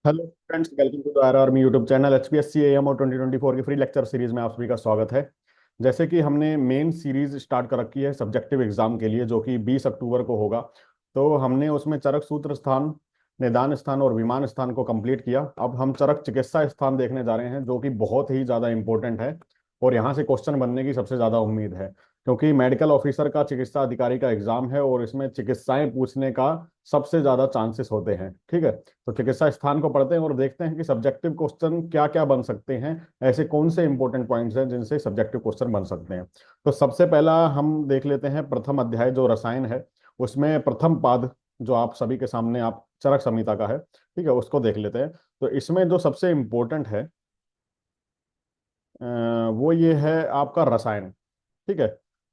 Hello friends, welcome to the R army YouTube channel. HPSC AM और 2024 की free lecture series में आप सभी का स्वागत है। जैसे कि हमने मेन सीरीज स्टार्ट कर रखी है सब्जेक्टिव एग्जाम के लिए, जो कि 20 अक्टूबर को होगा। तो हमने उसमें चरक सूत्र स्थान, निदान स्थान और विमान स्थान को कंप्लीट किया। अब हम चरक चिकित्सा स्थान देखने जा रहे हैं, जो कि बहुत ही ज़्यादा इंपॉर्टेंट है और यहाँ से क्वेश्चन बनने की सबसे ज़्यादा उम्मीद है, क्योंकि मेडिकल ऑफिसर का चिकित्सा अधिकारी का एग्जाम है और इसमें चिकित्साएं पूछने का सबसे ज़्यादा चांसेस होते हैं। ठीक है, तो चिकित्सा स्थान को पढ़ते हैं और देखते हैं कि सब्जेक्टिव क्वेश्चन क्या क्या बन सकते हैं। ऐसे कौन से इंपॉर्टेंट पॉइंट्स हैं जिनसे सब्जेक्टिव क्वेश्चन बन सकते हैं। तो सबसे पहला हम देख लेते हैं प्रथम अध्याय जो रसायन है, उसमें प्रथम पाद जो आप सभी के सामने आप चरक संहिता का है, ठीक है, उसको देख लेते हैं। तो इसमें जो सबसे इम्पोर्टेंट है वो ये है आपका रसायन। ठीक है,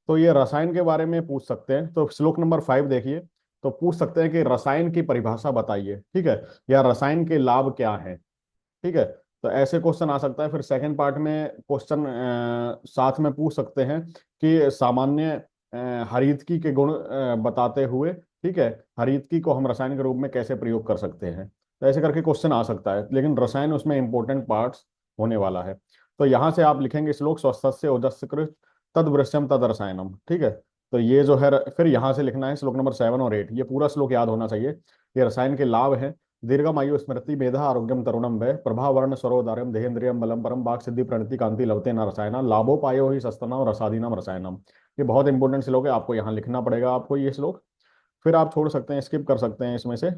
तो ये रसायन के बारे में पूछ सकते हैं। तो श्लोक नंबर 5 देखिए, तो पूछ सकते हैं कि रसायन की परिभाषा बताइए, ठीक है, या रसायन के लाभ क्या है। ठीक है, तो ऐसे क्वेश्चन आ सकता है। फिर सेकंड पार्ट में क्वेश्चन साथ में पूछ सकते हैं कि सामान्य हरितकी के गुण बताते हुए, ठीक है, हरितकी को हम रसायन के रूप में कैसे प्रयोग कर सकते हैं। तो ऐसे करके क्वेश्चन आ सकता है, लेकिन रसायन उसमें इंपॉर्टेंट पार्ट्स होने वाला है। तो यहाँ से आप लिखेंगे श्लोक स्वस्थस्य ओजस्य कृत तद वृश्यम तद रसायनम। ठीक है, तो ये जो है फिर यहाँ से लिखना है श्लोक नंबर 7 और 8। ये पूरा श्लोक याद होना चाहिए। ये रसायन के लाभ हैं। दीर्घमायु स्मृति मेधा आरोग्यम तरुणम वै प्रभावर्ण सरोदार्यम देहेन्द्रियम बलम परम वाक् सिद्धि प्रणति कांति लवते न रसायना लाभोपायो ही सस्तनाम रसादीनाम रसायनम। ये बहुत इंपॉर्टेंट श्लोक है, आपको यहाँ लिखना पड़ेगा आपको ये श्लोक। फिर आप छोड़ सकते हैं, स्किप कर सकते हैं इसमें से।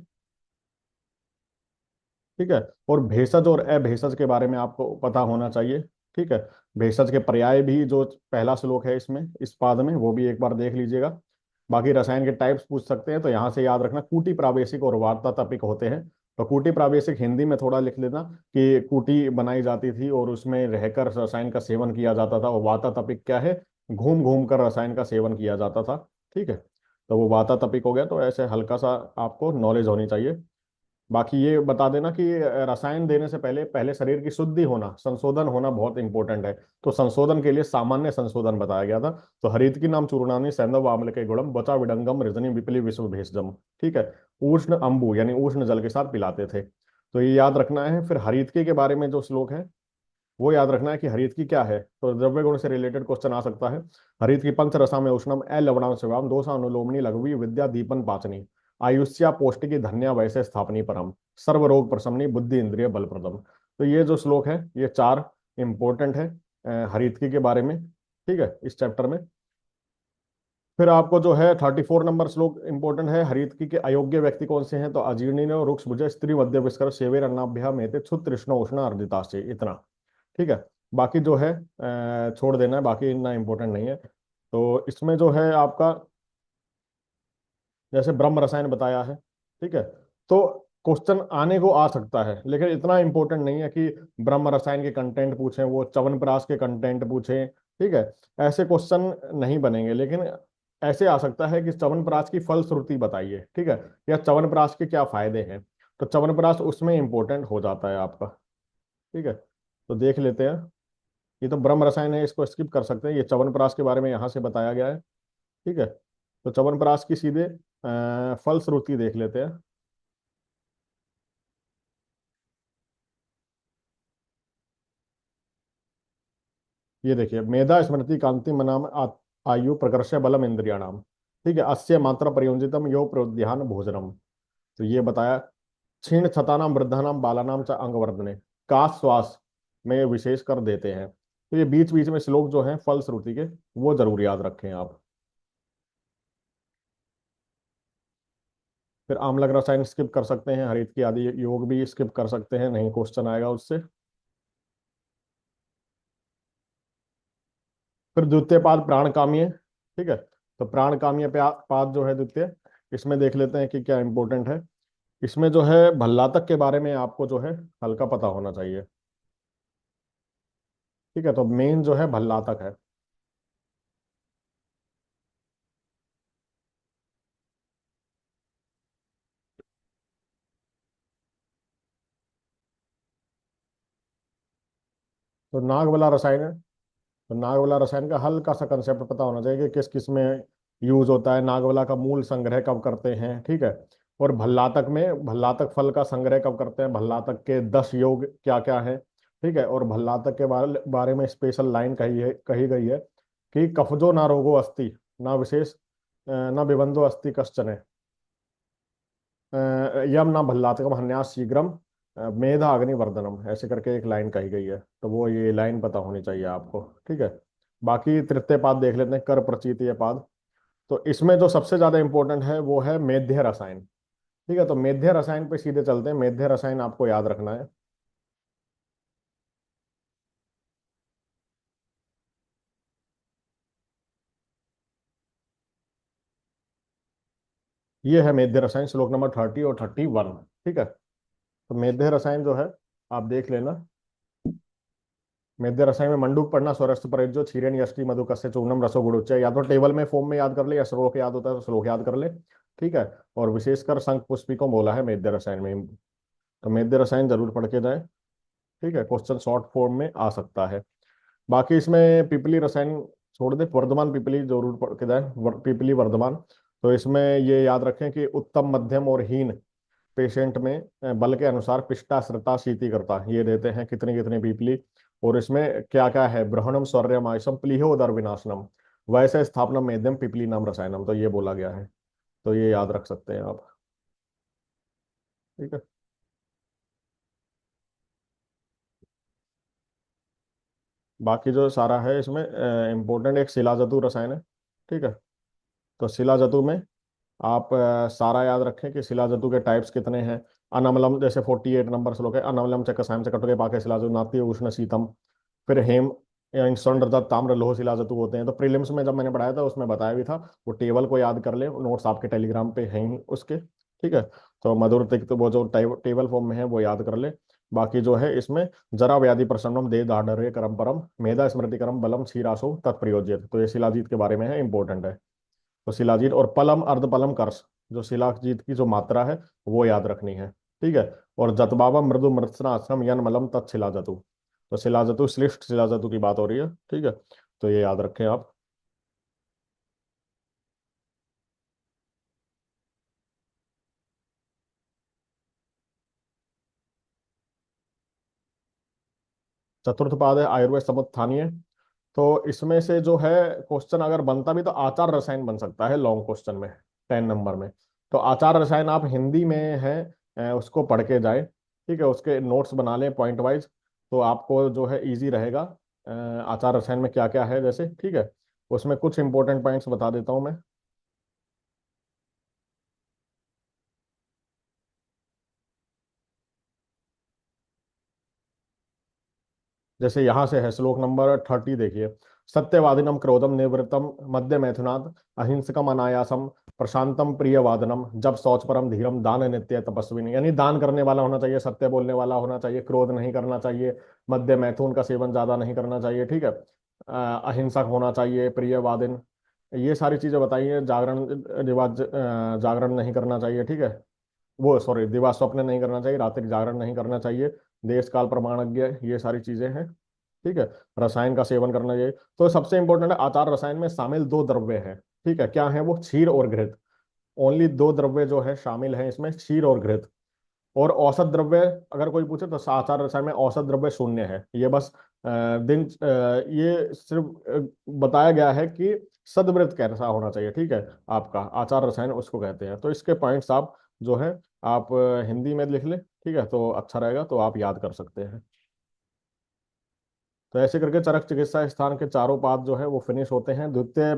ठीक है, और भेषज और अभेषज के बारे में आपको पता होना चाहिए। ठीक है, भेषज के पर्याय भी जो पहला श्लोक है इसमें इस पाद में, वो भी एक बार देख लीजिएगा। बाकी रसायन के टाइप्स पूछ सकते हैं, तो यहाँ से याद रखना कूटी प्रावेशिक और वार्तातपिक होते हैं। तो कूटी प्रावेशिक हिंदी में थोड़ा लिख लेना कि कूटी बनाई जाती थी और उसमें रहकर रसायन का सेवन किया जाता था। और वार्तातपिक क्या है, घूम घूम कर रसायन का सेवन किया जाता था। ठीक है, तो वो वार्तातपिक हो गया। तो ऐसे हल्का सा आपको नॉलेज होनी चाहिए। बाकी ये बता देना कि रसायन देने से पहले पहले शरीर की शुद्धि होना, संशोधन होना बहुत इंपॉर्टेंट है। तो संशोधन के लिए सामान्य संशोधन बताया गया था। तो हरित की नाम चूर्णानी सैंधव आम्ल के गुणम बचा विडंगम रजनी विपली विश्व भेषजम। ठीक है, उष्ण अंबु यानी उष्ण जल के साथ पिलाते थे। तो ये याद रखना है। फिर हरितकी के बारे में जो श्लोक है वो याद रखना है कि हरितकी क्या है। तो द्रव्य गुण से रिलेटेड क्वेश्चन आ सकता है। हरित की पंच रसा में उष्णम लवणांश शिवाम दोषा अनुलोमनी लघवी विद्या दीपन पाचनी आयुष्या पौष्टिकी धन्या वैसे स्थापनी परम सर्व रोग प्रशमनी बुद्धि इंद्रिय बलप्रदम। तो ये जो श्लोक है ये चार इंपॉर्टेंट है हरितकी के बारे में। ठीक है, इस चैप्टर में। फिर आपको जो है 34 नंबर श्लोक इंपॉर्टेंट है। हरितकी के अयोग्य व्यक्ति कौन से हैं, तो अजीर्णी रुक्ष भुज स्त्री मध्य विस्कर सेवेर अन्नाभ्या में क्षुत तृष्ण उष्ण अर्जिताशे, इतना। ठीक है, बाकी जो है छोड़ देना है, बाकी इतना इंपॉर्टेंट नहीं है। तो इसमें जो है आपका जैसे ब्रह्म रसायन बताया है। ठीक है, तो क्वेश्चन आने को आ सकता है, लेकिन इतना इंपॉर्टेंट नहीं है कि ब्रह्म रसायन के कंटेंट पूछें, वो च्यवनप्राश के कंटेंट पूछें। ठीक है, ऐसे क्वेश्चन नहीं बनेंगे, लेकिन ऐसे आ सकता है कि च्यवनप्राश की फलश्रुति बताइए। ठीक है, या च्यवनप्राश के क्या फायदे हैं। तो च्यवनप्राश उसमें इंपॉर्टेंट हो जाता है आपका। ठीक है, तो देख लेते हैं। ये तो ब्रह्म रसायन है, इसको स्किप कर सकते हैं। ये च्यवनप्राश के बारे में यहाँ से बताया गया है। ठीक है, तो च्यवनप्राश की सीधे फलश्रुति देख लेते हैं। ये देखिए, मेधा स्मृति कांति मनाम आयु प्रकर्ष बलम इंद्रियाणाम। ठीक है, अस्य मात्रा प्रयोजितम यो प्रोद्यान भोजनम। तो ये बताया क्षीण छतानाम वृद्धानाम बालानाम च अंगवर्धने का श्वास में विशेष कर देते हैं। तो ये बीच बीच में श्लोक जो हैं फलश्रुति के, वो जरूर याद रखें आप। फिर आम्लक रसायन स्किप कर सकते हैं, हरित की आदि योग भी स्किप कर सकते हैं, नहीं क्वेश्चन आएगा उससे। फिर द्वितीय पाद प्राण काम्य। ठीक है, तो प्राण काम्य पाद जो है द्वितीय, इसमें देख लेते हैं कि क्या इंपॉर्टेंट है। इसमें जो है भल्लातक के बारे में आपको जो है हल्का पता होना चाहिए। ठीक है, तो मेन जो है भल्लातक है। तो नाग वाला रसायन है। तो नाग वाला रसायन का हल्का सा कंसेप्ट पता होना चाहिए कि किस किस में यूज होता है, नाग वाला का मूल संग्रह कब करते हैं। ठीक है, और भल्लातक में भल्लातक फल का संग्रह कब करते हैं, भल्लातक के 10 योग क्या क्या है, ठीक है। और भल्लातक के बारे में स्पेशल लाइन कही गई है कि कफजो ना रोगो अस्ति, ना विशेष न बिबंधो अस्ति कश्चन, यम ना भल्लातकम हन्यास शीघ्रम मेधा अग्निवर्धनम, ऐसे करके एक लाइन कही गई है। तो वो ये लाइन पता होनी चाहिए आपको, ठीक है। बाकी तृतीय पाद देख लेते हैं, कर प्रचीतीय पाद। तो इसमें जो सबसे ज्यादा इंपॉर्टेंट है वो है मेध्य रसायन, ठीक है। तो मेध्य रसायन पे सीधे चलते हैं। मेध्य रसायन आपको याद रखना है, ये है मेध्य रसायन, श्लोक नंबर 30 और 31, ठीक है। तो मेध्य रसायन जो है आप देख लेना। मेध्य रसायन में मंडूक पढ़ना, स्वरस्त परेजो क्षीरेण यष्टि मधु कस्य चूर्णम रसो गुड़ोच्चय, या तो टेबल में फॉर्म में याद कर ले, या श्लोक याद होता है तो श्लोक याद कर ले, ठीक है। और विशेषकर शंख पुष्पी को बोला है मेध्य रसायन में। तो मेध्य रसायन जरूर पढ़ के जाए, ठीक है। क्वेश्चन शॉर्ट फॉर्म में आ सकता है। बाकी इसमें पिपली रसायन छोड़ दे, वर्धमान पिपली जरूर पढ़ के जाए, पिपली वर्धमान। तो इसमें ये याद रखें कि उत्तम मध्यम और हीन पेशेंट में बल के अनुसार पिष्टा श्रता शीति करता ये देते हैं कितनी कितनी पीपली। और इसमें क्या क्या है, ब्रहणम स्वर्यम आयसम प्लीहोदर विनाशनम वैसे स्थापना मेध्यम पिपली नाम रसायनम, तो ये बोला गया है। तो ये याद रख सकते हैं आप, ठीक है। बाकी जो सारा है इसमें इम्पोर्टेंट एक शिला जतु रसायन है, ठीक है। तो शिला जतु में आप सारा याद रखें कि शिला जतु के टाइप्स कितने हैं। अनमलम जैसे 48 नंबर श्लोक है, अनमलम चक्कसायम से कटोके पाके शिला जतु नाती उष्ण शीतम। फिर हेम या स्वर्ण रजत ताम्र लोह शिला जतु होते हैं। तो प्रीलिम्स में जब मैंने पढ़ाया था उसमें बताया भी था, वो टेबल को याद कर ले, नोट्स आपके टेलीग्राम पे हैं ही उसके, ठीक है। तो मधुर तिक्त वो जो टेबल फॉर्म में है वो याद कर ले। बाकी जो है इसमें जरा व्याधि प्रसन्नम दे दाढ़ करम परम मेधा स्मृति करम बलम क्षीरासो तत्प्रयोज्यत, तो ये शिलाजीत के बारे में है, इंपॉर्टेंट है। तो शिलाजीत और पलम अर्धपलम कर्ष, जो शिलाजीत की जो मात्रा है वो याद रखनी है, ठीक है। और जतबावा मृदु मृत्सनाश्रम यन मलम तत्शिलाजतु, तो शिलाजतु श्लिष्ट शिलाजतु की बात हो रही है, ठीक है। तो ये याद रखें आप। चतुर्थ पाद है आयुर्वेद समुत्थानीय। तो इसमें से जो है क्वेश्चन अगर बनता भी तो आचार रसायन बन सकता है लॉन्ग क्वेश्चन में, 10 नंबर में। तो आचार रसायन आप हिंदी में है उसको पढ़ के जाए, ठीक है। उसके नोट्स बना लें पॉइंट वाइज, तो आपको जो है इजी रहेगा। आचार रसायन में क्या क्या है जैसे, ठीक है। उसमें कुछ इंपॉर्टेंट पॉइंट्स बता देता हूँ मैं। जैसे यहाँ से है श्लोक नंबर 30, देखिए। सत्यवादिनम क्रोधम निवृत्तम मध्य मैथुनात् अहिंसकम अनायासम प्रशांतम प्रियवादनम जब शौच परम धीरम दान नित्य तपस्विनी, यानी दान करने वाला होना चाहिए, सत्य बोलने वाला होना चाहिए, क्रोध नहीं करना चाहिए, मध्य मैथुन का सेवन ज्यादा नहीं करना चाहिए, ठीक है। अहिंसक होना चाहिए, प्रियवादिन, ये सारी चीजें बताई हैं। जागरण रिवाज जागरण नहीं करना चाहिए, ठीक है। वो सॉरी, दिवा स्वप्न नहीं करना चाहिए, रात्रि जागरण नहीं करना चाहिए, देश काल प्रमाणज्ञ, ये सारी चीजें हैं, ठीक है। रसायन का सेवन करना चाहिए। तो सबसे इंपॉर्टेंट है आचार रसायन में शामिल दो द्रव्य हैं, ठीक है। क्या है वो, क्षीर और घृत। ओनली दो द्रव्य जो है शामिल हैं इसमें, क्षीर और घृत। और औसत द्रव्य अगर कोई पूछे तो आचार रसायन में औसत द्रव्य शून्य है। ये बस ये सिर्फ बताया गया है कि सदवृत कैसा होना चाहिए, ठीक है। आपका आचार रसायन उसको कहते हैं। तो इसके पॉइंट्स आप जो है आप हिंदी में लिख ले, ठीक है, तो अच्छा रहेगा, तो आप याद कर सकते हैं। तो ऐसे करके चरक चिकित्सा स्थान के चारों पाद जो है वो फिनिश होते हैं। द्वितीय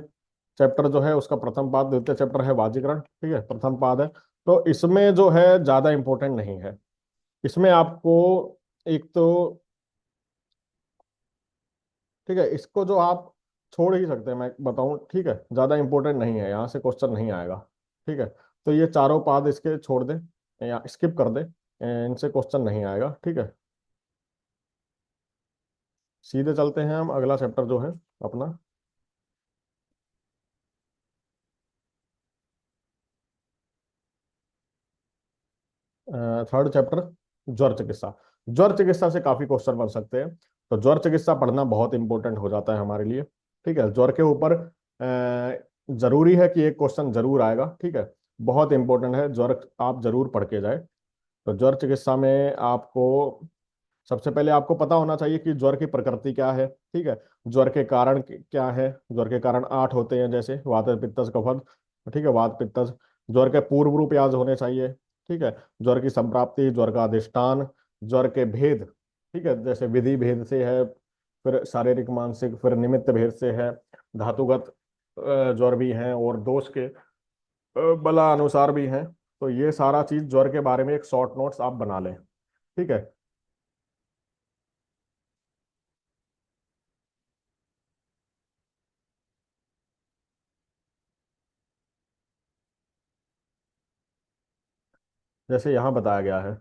चैप्टर जो है उसका प्रथम पाद, द्वितीय चैप्टर है वाजीकरण, ठीक है, प्रथम पाद है। तो इसमें जो है ज्यादा इंपॉर्टेंट नहीं है। इसमें आपको एक तो, ठीक है, इसको जो आप छोड़ ही सकते हैं, मैं बताऊं, ठीक है, ज्यादा इंपॉर्टेंट नहीं है, यहाँ से क्वेश्चन नहीं आएगा, ठीक है। तो ये चारों पाद इसके छोड़ दे या स्किप कर दे, इनसे क्वेश्चन नहीं आएगा, ठीक है। सीधे चलते हैं हम, अगला चैप्टर जो है अपना थर्ड चैप्टर, ज्वर चिकित्सा। ज्वर चिकित्सा से काफी क्वेश्चन बन सकते हैं। तो ज्वर चिकित्सा पढ़ना बहुत इंपॉर्टेंट हो जाता है हमारे लिए, ठीक है। ज्वर के ऊपर जरूरी है कि एक क्वेश्चन जरूर आएगा, ठीक है। बहुत इंपॉर्टेंट है ज्वर, आप जरूर पढ़ के जाए। तो ज्वर चिकित्सा में आपको सबसे पहले आपको पता होना चाहिए कि ज्वर की प्रकृति क्या है, ठीक है। ज्वर के कारण क्या है। ज्वर के कारण 8 होते हैं, जैसे वात पित्तज कफत, ठीक है, वात पित्तज। ज्वर के पूर्व रूप याद होने चाहिए, ठीक है। ज्वर की संप्राप्ति, ज्वर का अधिष्ठान, ज्वर के भेद, ठीक है, जैसे विधि भेद से है, फिर शारीरिक मानसिक, फिर निमित्त भेद से है, धातुगत ज्वर भी हैं, और दोष के बला अनुसार भी हैं। तो ये सारा चीज ज्वर के बारे में एक शॉर्ट नोट्स आप बना लें, ठीक है। जैसे यहाँ बताया गया है,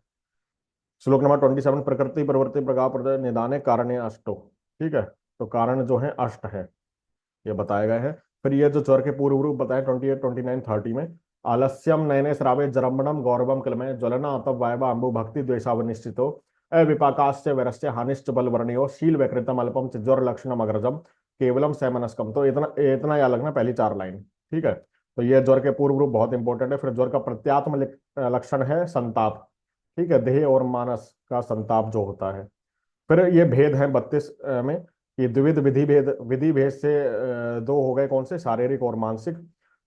श्लोक नंबर 27, प्रकृति प्रवृत्ति प्रकार प्रदय निदाने कारणे अष्टो, ठीक है। तो कारण जो है अष्ट है, ये बताया गया है। फिर ये जो स्वर के पूर्व रूप बताए 28, 29, 30 में, आलस्यम नयने श्रावे जरम्बणम गौरवम क्लमय ज्वलना अतप वायवा अंबु भक्ति द्वेषावनिश्चितो अविपाकाश्च वैरस्य हानिश्च बलवर्णयो शील वैकृतम अल्पम च ज्वर लक्षणम अग्रजम केवलम सैमनस्कम। तो इतना इतना याद रखना, पहली 4 लाइन, ठीक है। तो ये ज्वर के पूर्व रूप बहुत इंपॉर्टेंट है। फिर ज्वर का प्रत्यात्म लक्षण है संताप, ठीक है, देह और मानस का संताप जो होता है। फिर ये भेद है 32 में, ये द्विविध विधि भेद, विधि भेद से दो हो गए, कौन से, शारीरिक और मानसिक।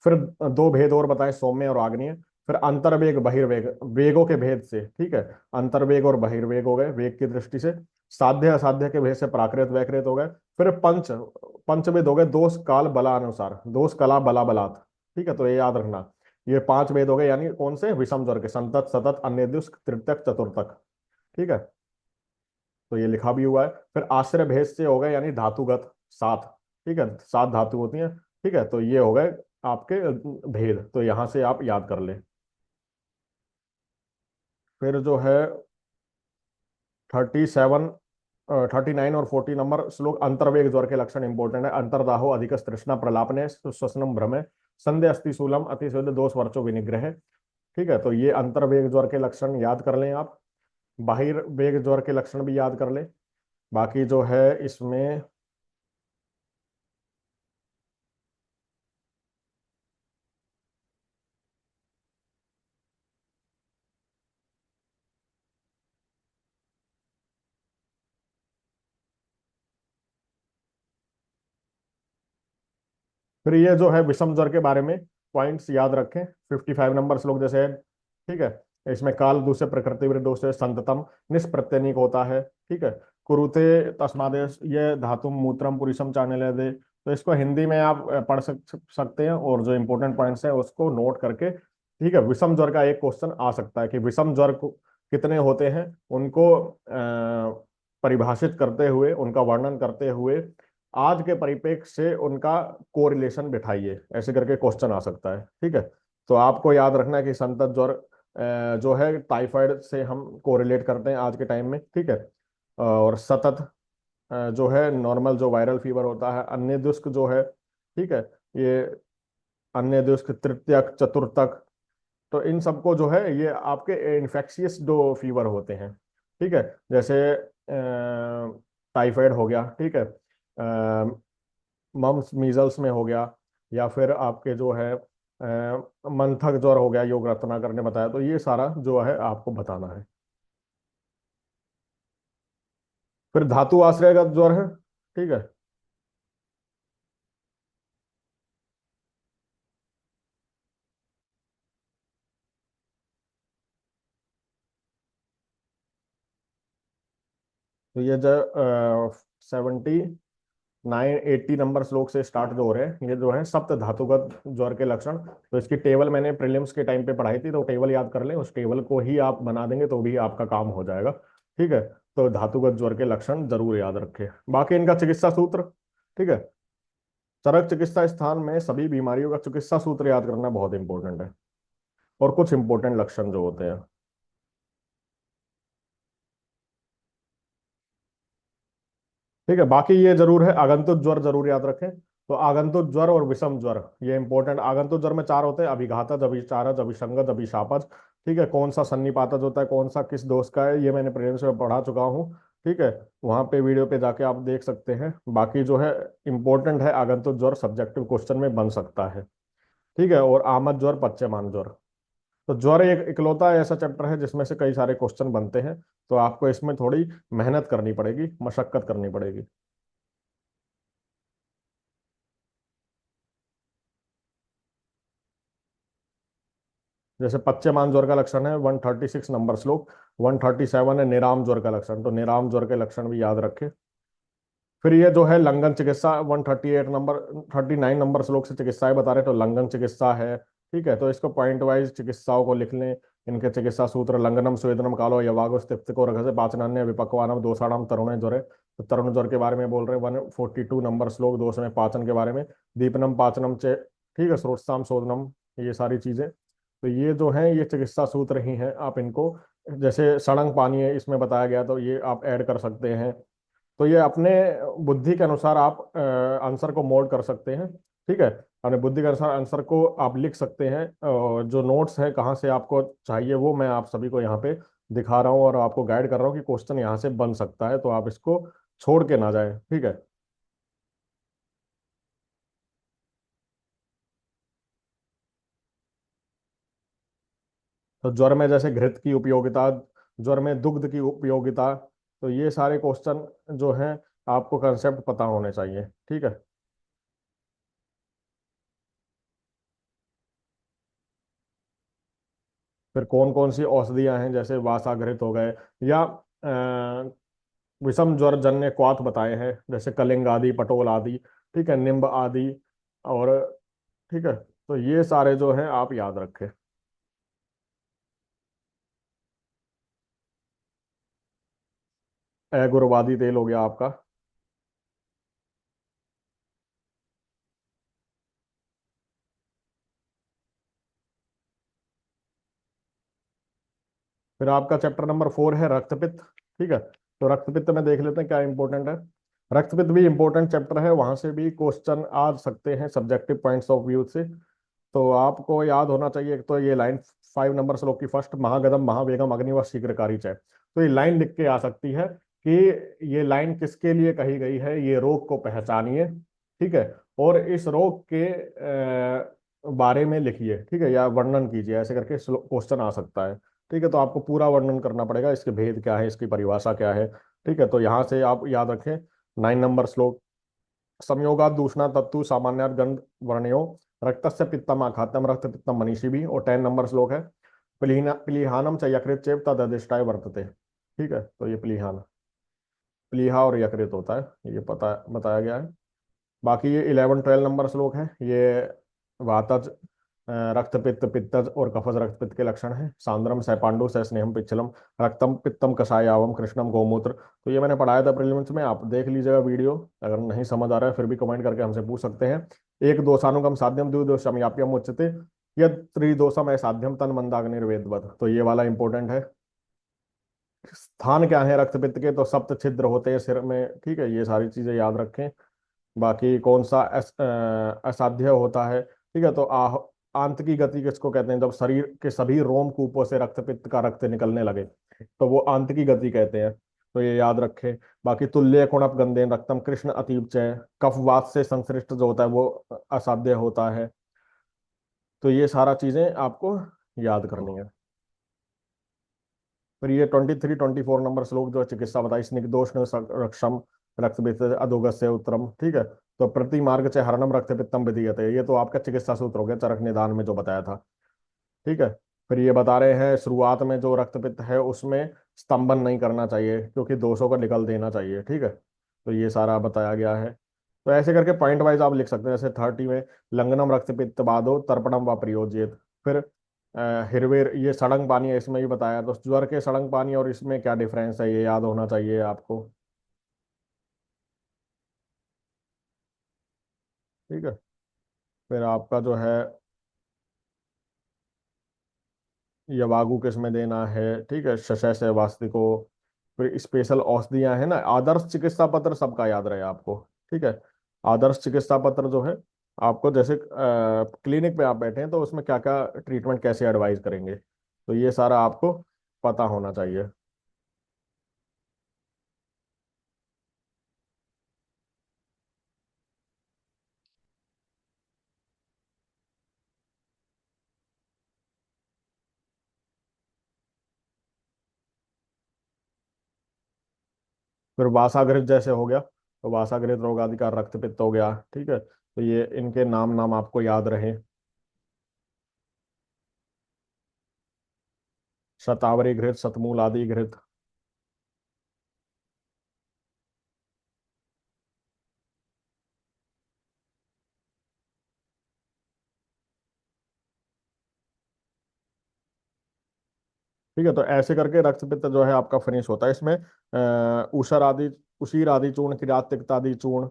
फिर दो भेद और बताए, सौम्य और आग्नेय। फिर अंतर्वेग बहिर्वेग, वेगों के भेद से, ठीक है, अंतर्वेग और बहिर्वेग हो गए वेग की दृष्टि से। साध्य असाध्य के भेद से प्राकृत वैकृत हो गए। फिर पंचवेद हो गए, दोष काल बला अनुसार, दोष कला बला बलात्, ठीक है। तो ये याद रखना, ये 5 वेद हो गए, यानी कौन से, विषम ज्वर के, संतत सतत अन्य तृतीयक चतुर्थक, ठीक है। तो ये लिखा भी हुआ है। फिर आश्रय भेद से हो गए, यानी धातुगत 7, ठीक है, 7 धातु होती हैं, ठीक है। तो ये हो गए आपके भेद, तो यहां से आप याद कर ले। फिर जो है 37, 39 और 40 नंबर श्लोक, अंतर्वेग ज्वर के लक्षण इंपॉर्टेंट है। अंतर्दाहो अधिक तृष्णा प्रलापने श्वसनम भ्रमे संधे अस्थिशूलम अतिशोध दोष वर्चो विनिग्रह, ठीक है। तो ये अंतर्वेग ज्वर के लक्षण याद कर लें आप। बाहिर वेग ज्वर के लक्षण भी याद कर लें। बाकी जो है इसमें, फिर ये जो है विषम ज्वर के बारे में पॉइंट्स याद रखें। 55 नंबर श्लोक जैसे है, ठीक है। इसमें काल दूसरे प्रकृति विरुद्ध से संततम निष्प्रत्यनिक होता है, ठीक है। कुरुते तस्मादेश, ये धातुम मूत्रम पुरुषम चाने दे। तो इसको हिंदी में आप पढ़ सकते हैं, और जो इंपॉर्टेंट पॉइंट्स है उसको नोट करके, ठीक है। विषम ज्वर का एक क्वेश्चन आ सकता है कि विषम ज्वर कितने होते हैं, उनको परिभाषित करते हुए, उनका वर्णन करते हुए आज के परिप्रेक्ष्य से उनका कोरिलेशन बिठाइए, ऐसे करके क्वेश्चन आ सकता है, ठीक है। तो आपको याद रखना है कि संतत ज्वर जो है टाइफाइड से हम कोरिलेट करते हैं आज के टाइम में, ठीक है। और सतत जो है नॉर्मल जो वायरल फीवर होता है। अन्य दुष्क जो है, ठीक है, ये अन्य दुष्क तृतीयक चतुर्थक, तो इन सबको जो है ये आपके इन्फेक्शियस जो फीवर होते हैं, ठीक है। जैसे टाइफाइड हो गया, ठीक है, मम्स मीजल्स में हो गया, या फिर आपके जो है मंथक ज्वर हो गया, योग रत्नाकर ने बताया। तो ये सारा जो है आपको बताना है। फिर धातु आश्रय का ज्वर है, ठीक है। तो ये जो 79, 80 नंबर श्लोक से स्टार्ट जो हो रहे हैं, ये जो है सप्त धातुगत ज्वर के लक्षण। तो इसकी टेबल मैंने प्रीलिम्स के टाइम पे पढ़ाई थी, तो टेबल याद कर लें, उस टेबल को ही आप बना देंगे तो भी आपका काम हो जाएगा, ठीक है। तो धातुगत ज्वर के लक्षण जरूर याद रखें। बाकी इनका चिकित्सा सूत्र, ठीक है, चरक चिकित्सा स्थान में सभी बीमारियों का चिकित्सा सूत्र याद करना बहुत इंपॉर्टेंट है, और कुछ इंपॉर्टेंट लक्षण जो होते हैं, ठीक है। बाकी ये जरूर है, आगंतुक ज्वर जरूर याद रखें। तो आगंतुक ज्वर और विषम ज्वर ये इंपॉर्टेंट। आगंतुक ज्वर में 4 होते हैं, अभिघातज, अभिचारज, अभिसंगत, अभिशापज, ठीक है। कौन सा सन्निपातज होता है, कौन सा किस दोष का है, ये मैंने प्रीलिम्स में पढ़ा चुका हूँ, ठीक है। वहां पे वीडियो पे जाके आप देख सकते हैं। बाकी जो है इंपॉर्टेंट है, आगंतुक ज्वर सब्जेक्टिव क्वेश्चन में बन सकता है। ठीक है, और आमद ज्वर, पच्चैमान ज्वर। तो ज्वर एक इकलौता ऐसा चैप्टर है जिसमें से कई सारे क्वेश्चन बनते हैं, तो आपको इसमें थोड़ी मेहनत करनी पड़ेगी, मशक्कत करनी पड़ेगी। जैसे पच्चैमान ज्वर का लक्षण है 136 नंबर श्लोक, 137 है निराम ज्वर का लक्षण, तो निराम ज्वर के लक्षण भी याद रखें। फिर ये जो है लंगन चिकित्सा, 138 नंबर, 39 नंबर श्लोक से चिकित्साएं बता रहे हैं, तो लंगन चिकित्सा है। ठीक है, तो इसको पॉइंट वाइज चिकित्साओं को लिख लें। इनके चिकित्सा सूत्र: लंगनम स्वेदनम कालो यवागो स्तिप्तिको रघसे पाचनान्य विपक्वानम दोषाणाम तरुण ज्वरे। तो तरुण ज्वर के बारे में बोल रहे हैं, 142 नंबर श्लोक, दोष में पाचन के बारे में। दीपनम पाचनम चे, ठीक है, श्रोत्साम शोधनम, ये सारी चीजें। तो ये जो है ये चिकित्सा सूत्र ही हैं, आप इनको, जैसे सड़ंग पानी है इसमें बताया गया, तो ये आप ऐड कर सकते हैं। तो ये अपने बुद्धि के अनुसार आप आंसर को मोल्ड कर सकते हैं। ठीक है, अपने बुद्धि के अनुसार आंसर को आप लिख सकते हैं। जो नोट्स है कहाँ से आपको चाहिए वो मैं आप सभी को यहाँ पे दिखा रहा हूँ और आपको गाइड कर रहा हूँ कि क्वेश्चन यहाँ से बन सकता है, तो आप इसको छोड़ के ना जाए। ठीक है। तो ज्वर में जैसे घृत की उपयोगिता, ज्वर में दुग्ध की उपयोगिता, तो ये सारे क्वेश्चन जो हैं आपको कंसेप्ट पता होने चाहिए। ठीक है। फिर कौन कौन सी औषधियां हैं, जैसे वासाघृत हो गए, या विषम ज्वर जन्य क्वाथ बताए हैं, जैसे कलिंग आदि, पटोल आदि, ठीक है, निम्ब आदि। और ठीक है, तो ये सारे जो हैं आप याद रखें। गुरुवादी तेल हो गया आपका। फिर आपका चैप्टर नंबर 4 है रक्तपित्त। ठीक है, तो रक्तपित्त में देख लेते हैं क्या इंपॉर्टेंट है। रक्तपित्त भी इंपॉर्टेंट चैप्टर है, वहां से भी क्वेश्चन आ सकते हैं सब्जेक्टिव पॉइंट्स ऑफ व्यू से। तो आपको याद होना चाहिए, एक तो ये लाइन 5 नंबर श्लोक की फर्स्ट: महागदम महावेगम अग्निव शीघ्रकारी च। तो ये लाइन लिख के आ सकती है कि ये लाइन किसके लिए कही गई है, ये रोग को पहचानिए। ठीक है, और इस रोग के बारे में लिखिए, ठीक है, या वर्णन कीजिए, ऐसे करके क्वेश्चन आ सकता है। ठीक है, तो आपको पूरा वर्णन करना पड़ेगा, इसके भेद क्या है, इसकी परिभाषा क्या है। ठीक है, तो यहाँ से आप याद रखें। 9 नंबर श्लोक: संयोगात दूषणा तत्तु सामान्यात गंध वर्णयो रक्तस्य पित्तम आघातम रक्त पित्तम मनीषी भी। और 10 नंबर श्लोक है: प्लीहानम च यकृत चेप तदधिष्ठाय वर्तते। ठीक है, तो ये प्लीहान, प्लीहा और यकृत होता है, ये पता बताया गया है। बाकी ये 11 12 नंबर श्लोक है, ये वातज, रक्तपित्त पित्तज और कफज रक्तपित्त के लक्षण है। सांद्रम सैपांडु सह स्नेहम पिच्छलम रक्तम पित्तम कषायावम कृष्णम गोमूत्र। तो ये मैंने पढ़ाया था प्रीलिम्स में, आप देख लीजिएगा वीडियो। अगर नहीं समझ आ रहा है फिर भी कमेंट करके हमसे पूछ सकते हैं। एक दोषानुगम साध्यम द्विदोषम याप्यम उच्यते यद त्रिदोषम असाध्यम तन मंदाग्निर्वेदवत। तो ये वाला इंपॉर्टेंट है। स्थान क्या है रक्तपित्त के, तो सप्त छिद्र होते हैं सिर में। ठीक है, ये सारी चीजें याद रखें। बाकी कौन सा असाध्य होता है, ठीक है, तो आंत की गति किसको कहते हैं, जब शरीर के सभी रोम कूपों से रक्तपित्त का रक्त निकलने लगे, तो वो आंत की गति कहते हैं। तो ये याद रखें। बाकी तुल्य कुणप गंधेन रक्तम कृष्ण अतीब चय, कफवात से संश्लिष्ट जो होता है वो असाध्य होता है। तो ये सारा चीजें आपको याद करनी है। फिर ये 23 24 नंबर श्लोक जो चिकित्सा बताई: स्निग्धोष्ण रक्षम रक्तपित्त अधोगस्य उत्तरम। ठीक है, तो प्रति मार्ग से हरणम रक्तपित्तम विधीयते, ये तो आपका चिकित्सा सूत्र हो गया, चरक निदान में जो बताया था। ठीक है, फिर ये बता रहे हैं शुरुआत में जो रक्तपित्त है उसमें स्तंभन नहीं करना चाहिए, क्योंकि दोषों को निकल देना चाहिए। ठीक है, तो ये सारा बताया गया है। तो ऐसे करके पॉइंट वाइज आप लिख सकते हैं, जैसे 30 में लंगनम रक्तपित्त बाधो तर्पणम व प्रयोज्येत। फिर हिरवेर, ये सड़ंग पानी है, इसमें भी बताया, तो ज्वर के सड़ंग पानी और इसमें क्या डिफरेंस है ये याद होना चाहिए आपको। ठीक है, फिर आपका जो है यवागु किस में देना है, ठीक है, शशय से वास्तिको। फिर स्पेशल औषधियां है ना, आदर्श चिकित्सा पत्र सबका याद रहे आपको। ठीक है, आदर्श चिकित्सा पत्र जो है आपको, जैसे क्लिनिक पे आप बैठे हैं तो उसमें क्या क्या ट्रीटमेंट कैसे एडवाइस करेंगे, तो ये सारा आपको पता होना चाहिए। फिर वासागृत जैसे हो गया, तो वासागृत रोगाधिकार रक्तपित्त हो गया, ठीक है, तो ये इनके नाम नाम आपको याद रहे। शतावरी घृत, शतमूल आदि घृत। ठीक है, तो ऐसे करके रक्तपित्त जो है आपका फिनिश होता है। इसमें ऊसर आदि, उसीर आदि चूर्ण, किरात तिक्त आदि चूर्ण।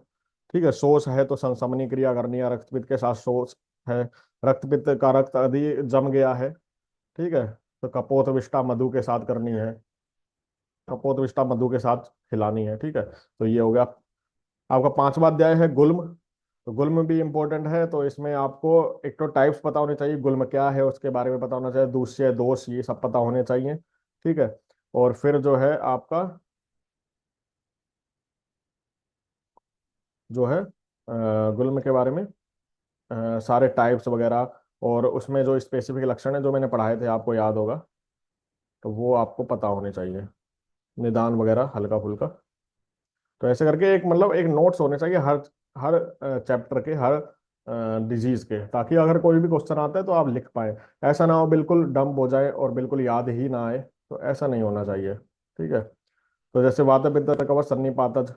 ठीक है, शोष है तो संसमनी क्रिया करनी है, रक्तपित्त के साथ शोष है। रक्तपित्त का रक्त आदि जम गया है, ठीक है, तो कपोत विष्टा मधु के साथ करनी है, कपोत विष्टा मधु के साथ खिलानी है। ठीक है, तो ये हो गया। आपका पांचवा अध्याय है गुल्म। तो गुल्म भी इंपॉर्टेंट है, तो इसमें आपको एक तो टाइप्स पता होने चाहिए, गुल्म क्या है उसके बारे में पता होना चाहिए, दूसरे दोष ये सब पता होने चाहिए। ठीक है, और फिर जो है आपका जो है गुल्म के बारे में सारे टाइप्स वगैरह, और उसमें जो स्पेसिफिक लक्षण है जो मैंने पढ़ाए थे आपको याद होगा, तो वो आपको पता होने चाहिए, निदान वगैरह हल्का फुल्का। तो ऐसे करके एक मतलब एक नोट्स होने चाहिए हर हर चैप्टर के, हर डिजीज के, ताकि अगर कोई भी क्वेश्चन आता है तो आप लिख पाए। ऐसा ना हो बिल्कुल डंप हो जाए और बिल्कुल याद ही ना आए, तो ऐसा नहीं होना चाहिए। ठीक है, तो जैसे वात पित्त कवच सन्निपातज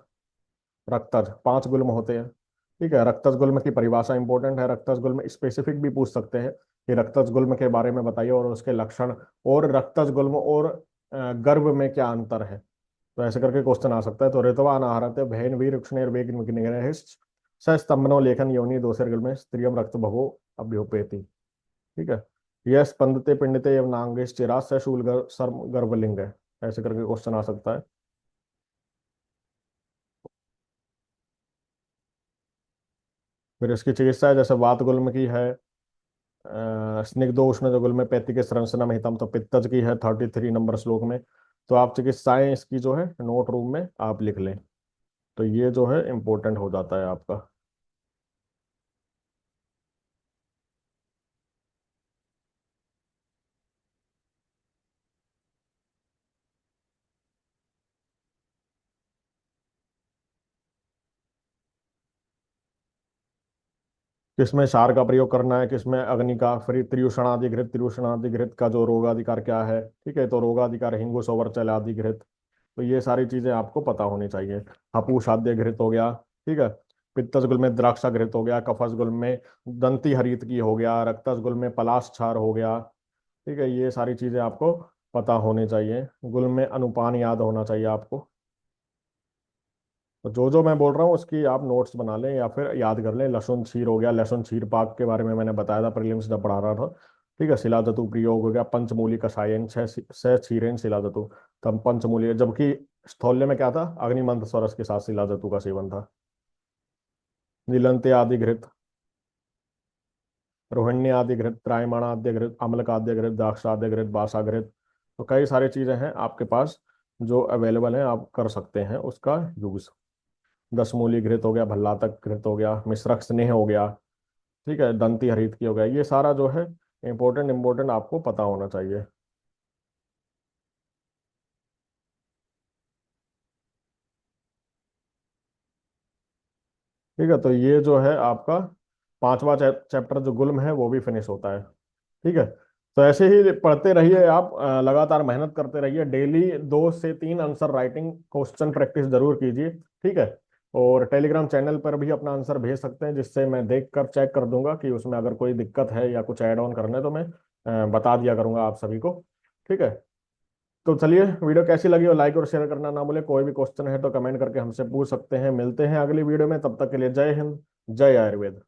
रक्तज, पांच गुल्म होते हैं। ठीक है, रक्तज गुल्म की परिभाषा इंपॉर्टेंट है, रक्तज गुल्म स्पेसिफिक भी पूछ सकते हैं कि रक्तज गुल्म के बारे में बताइए और उसके लक्षण, और रक्तज गुल्म और गर्भ में क्या अंतर है। तो ऐसे करके क्वेश्चन आ सकता है। तो ऋतवान आहारत भेन वीर क्षणेर वेग सस्तंभनो लेखन योनि दोषर में स्त्रियम रक्त भवो अभ्युपेति। ठीक है, यह स्पंदते पिंडते एवं नांगेश चिरा सशूल सर्म गर्भलिंग है। ऐसे करके क्वेश्चन आ सकता है। फिर इसकी चिकित्सा है, जैसे वात गुल्म की है स्निग्धो उष्ण जो गुल्म 35 सरंसना में हितम, तो पित्तज की है 33 नंबर श्लोक में। तो आप चिकित्साएं इसकी जो है नोट रूम में आप लिख लें, तो ये जो है इंपॉर्टेंट हो जाता है आपका। किसमें क्षार का प्रयोग करना है, किसमें अग्नि का, फिर त्रियुषणाधिकृत, त्रियुषणाधिकृत का जो रोगाधिकार क्या है। ठीक है, तो रोगाधिकार हिंगुस ओवर्चल आधिकृत। तो ये सारी चीजें आपको पता होनी चाहिए। हपूषाद्य घृत हो गया, ठीक है, पित्तज गुल में द्राक्षा घृत हो गया, कफस गुल में दंती हरित की हो गया, रक्तस गुल में पलाश क्षार हो गया। ठीक है, ये सारी चीजें आपको पता होनी चाहिए। गुल में अनुपान याद होना चाहिए आपको। तो जो मैं बोल रहा हूँ उसकी आप नोट्स बना लें या फिर याद कर लें। लहसुन क्षीर हो गया, लहसुन क्षीर पाक के बारे में मैंने बताया था प्रीलिम्स जब पढ़ा रहा था। ठीक है, शिलाजतु प्रयोग हो गया, पंचमूली कषायन सह क्षीरेन शिलाजतु। तब पंचमूली, जबकि स्थौल्य में क्या था, अग्निमंथ स्वरस के साथ शिलाजतु का सेवन था। नीलंते आदि घृत, रोहिणी आदि घृत, त्रायमाण आद्य घृत, अम्ल का आद्य घृत, द्राक्षाद्य घृत, बासा घृत। तो कई सारी चीजें हैं आपके पास जो अवेलेबल है, आप कर सकते हैं उसका यूज। दशमूली घृत हो गया, भल्लातक घृत हो गया, मिश्रक स्नेह हो गया, ठीक है, दंती हरित की हो गया। ये सारा जो है इंपॉर्टेंट इंपॉर्टेंट आपको पता होना चाहिए। ठीक है, तो ये जो है आपका पांचवा चैप्टर जो गुल्म है वो भी फिनिश होता है। ठीक है, तो ऐसे ही पढ़ते रहिए आप, लगातार मेहनत करते रहिए, डेली 2 से 3 आंसर राइटिंग क्वेश्चन प्रैक्टिस जरूर कीजिए। ठीक है, और टेलीग्राम चैनल पर भी अपना आंसर भेज सकते हैं, जिससे मैं देख कर चेक कर दूंगा कि उसमें अगर कोई दिक्कत है या कुछ ऐड ऑन करना है तो मैं बता दिया करूंगा आप सभी को। ठीक है, तो चलिए, वीडियो कैसी लगी हो लाइक और शेयर करना ना भूले। कोई भी क्वेश्चन है तो कमेंट करके हमसे पूछ सकते हैं। मिलते हैं अगली वीडियो में, तब तक के लिए जय हिंद, जय आयुर्वेद।